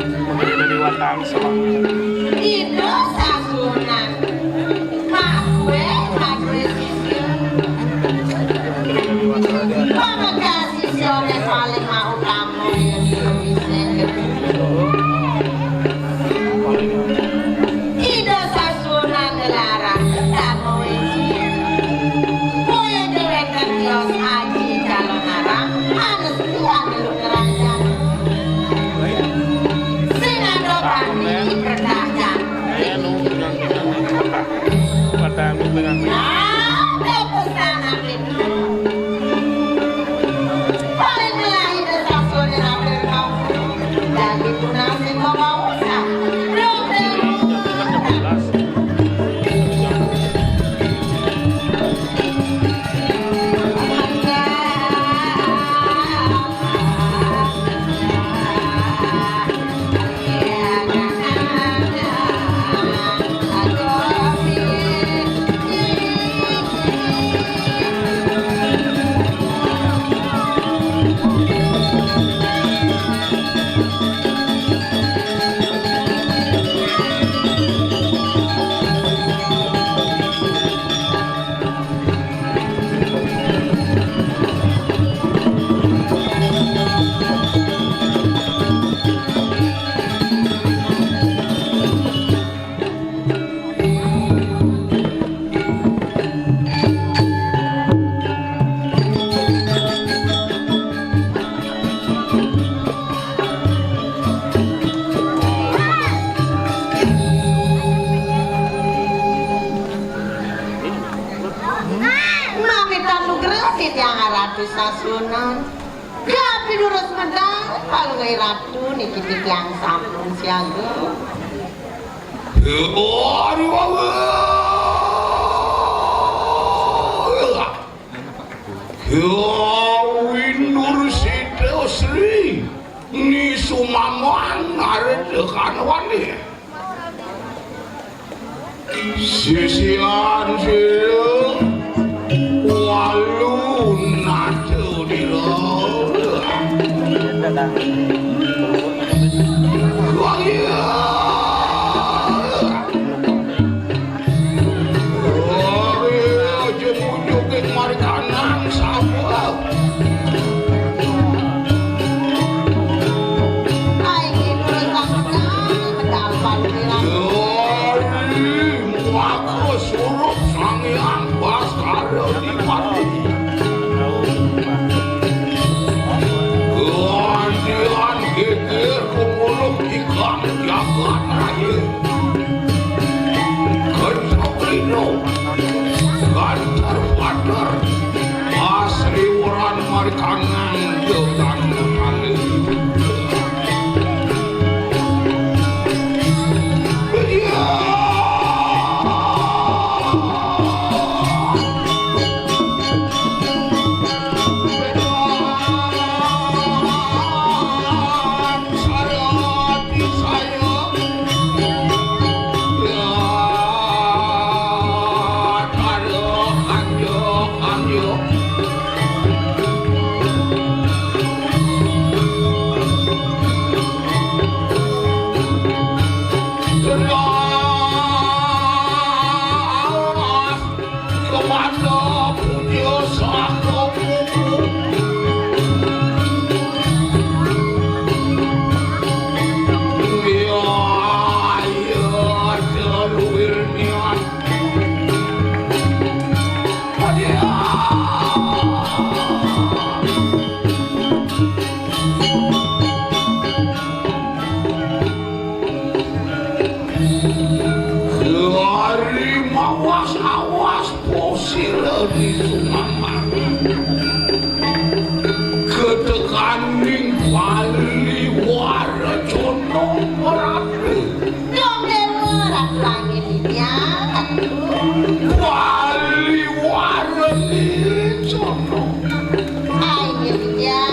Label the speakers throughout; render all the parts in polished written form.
Speaker 1: dari watang sama
Speaker 2: Itu sasunan makwe sisir pamagka sisir yang paling mau kamu yang bisa Itu sasunan dilarang kamu izin Moya dewekan Dios aji calon arang Anes Tuhan lu kerajaan Sinado kami berdahkan
Speaker 1: watang dengan
Speaker 2: Nah, pesan itu paling lain dan sasunan hampir kau Jadi punasi mau usah Sasunan Gapi durus medang kalau ngai ratu niki yang sampun siaga
Speaker 3: Windur Sita Sri ni sumaman ardekan wani sisian sila walun natu dilo asli orang marikangan dengan kali awas posil di Sumaman ketekaning Bali wara jono merate
Speaker 2: Donge merat langit dia
Speaker 3: Bali wara di jono
Speaker 2: Ayo dia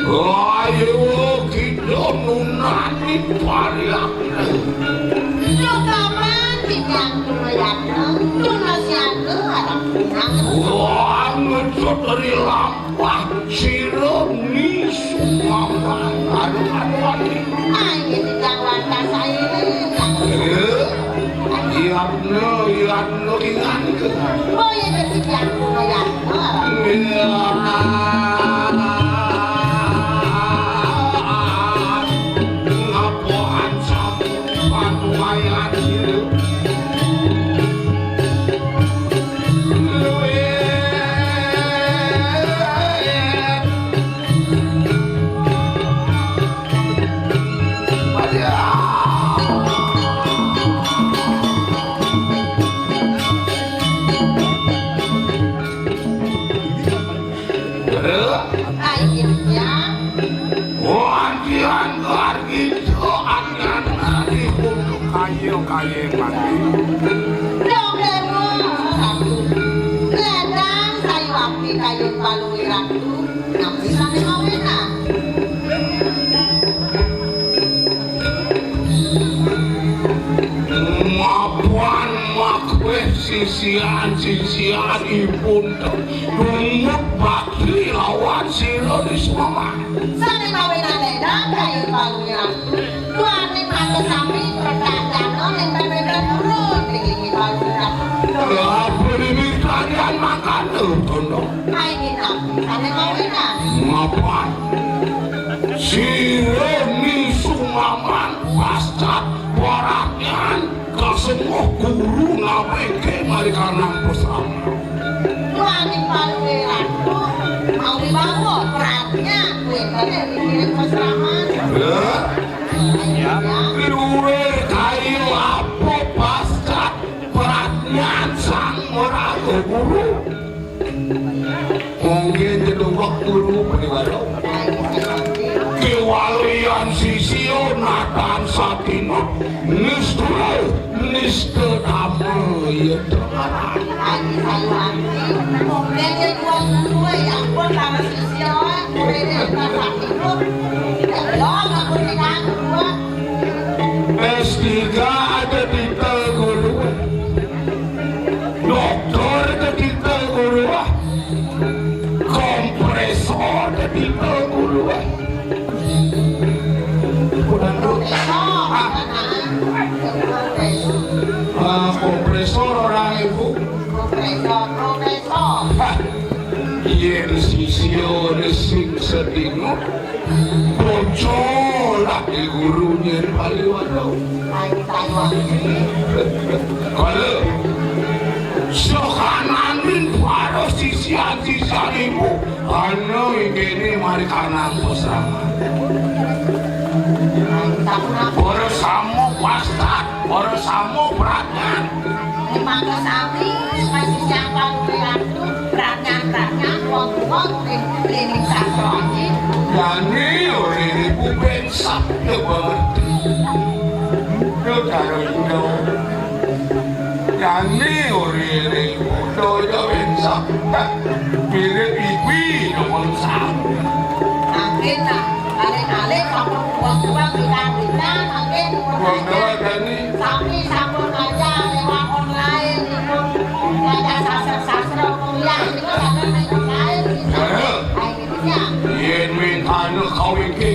Speaker 3: ayo kita nunani pariakna
Speaker 2: Jokaman tidak kumayakna Tuna siaga harap punang
Speaker 3: wah ngejot dari lampah sirem ni Sumaman aduh
Speaker 2: Ayo dia
Speaker 3: karena yang ingat ke
Speaker 2: Oh ya jadi yang lumayan.
Speaker 3: ngapoan sapu panuayan hidup
Speaker 1: Kayu mati.
Speaker 3: Mapuan makwe sisian ibun dumut bagi lawan silo di semua kalian makan tono mapan silo ni sumaman pascat waraknya semua guru ngabeke mari kanang pesama
Speaker 2: mau dibawa perannya gue tadi dikirim peseraman
Speaker 3: Luwe kayu apa pascat perannya sang morago guru mungkin jedubak guru penibaro kewalian sisio natan satino Nista nama ya terharap
Speaker 2: lagi saya dia jual gue yang pun sama sisian gue ini tak itu belum aku nikah gue
Speaker 3: S3 ada di Teguru dokter ada di Teguru kompresor ada di Teguru kompresor orang ibu
Speaker 2: profesor
Speaker 3: yen sisio resing sedingo bocolah di gurunya di Paliwado
Speaker 2: lagi saya
Speaker 3: kalau sekanan min paro sisian ibu ano ini mari kanang posama bersama pastat bersama beratnya
Speaker 2: memang kesami masih siapa gue itu beratnya waktu klinik sastroni
Speaker 3: yani orang ibu bensak ya berarti ya taruh itu yani orang ibu dojo bensak pilih ibu nomor satu
Speaker 2: mungkin alih-alih kamu buang-buang kita mungkin kami sambung aja lewat online ikut belajar sastra kuliah itu kan ada lain
Speaker 3: yen min anu kawin ke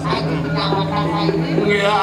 Speaker 2: saya jawab saya ini
Speaker 3: ya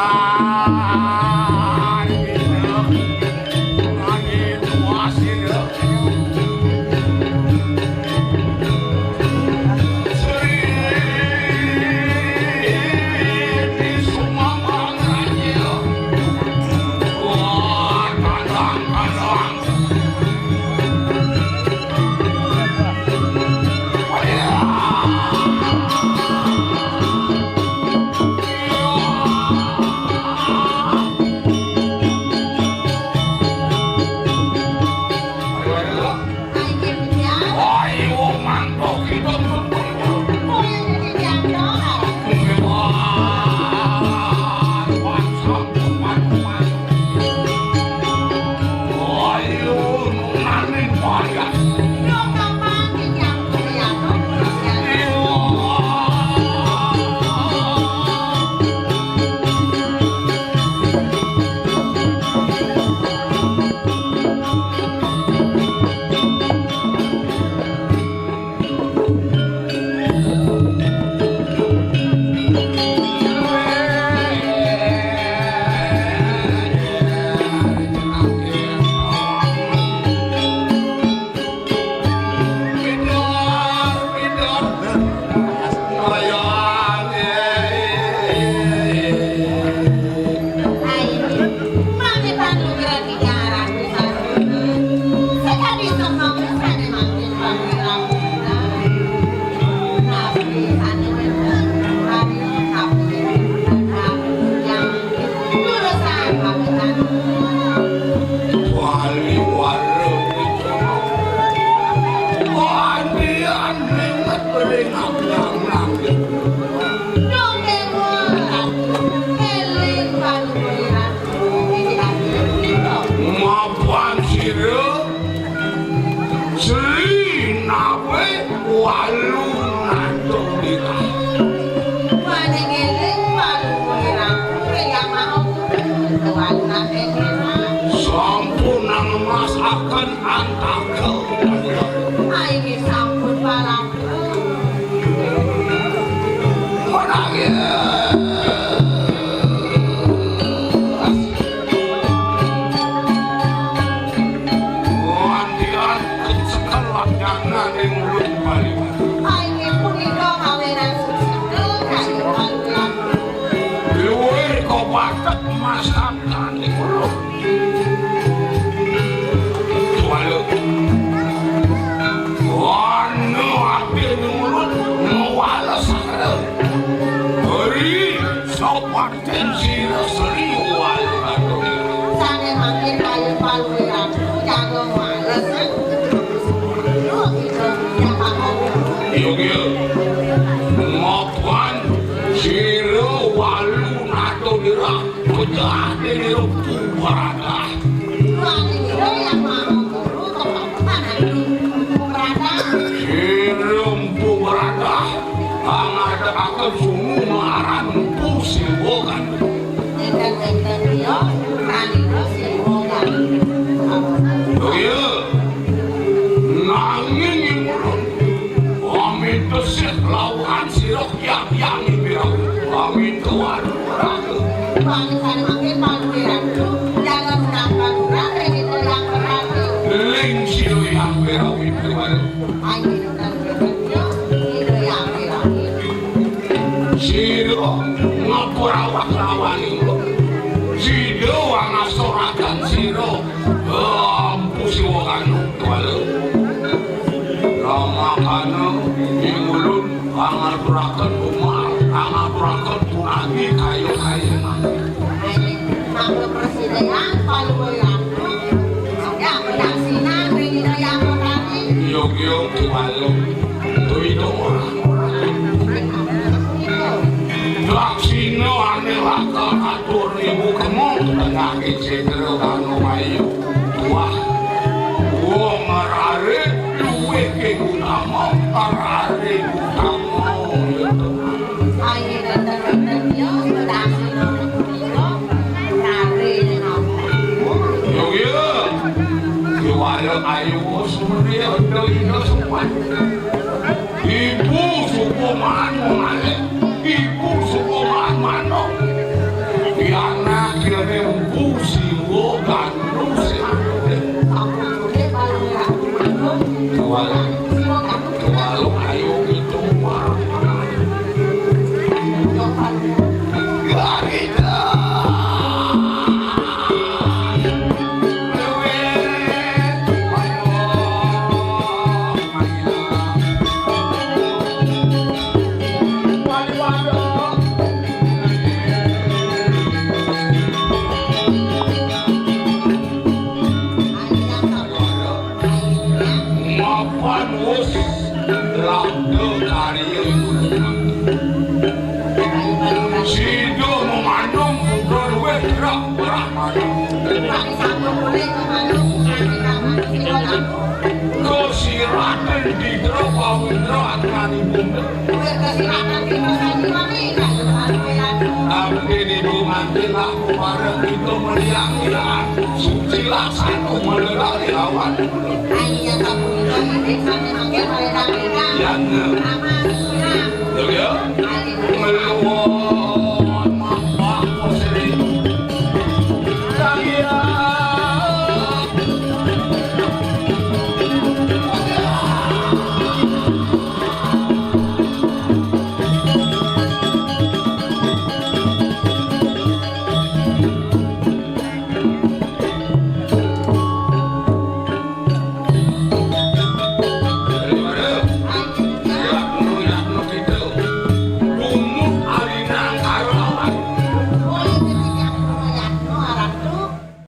Speaker 3: sampun nang masakan antakel
Speaker 2: Ayo sampun parang
Speaker 3: Yang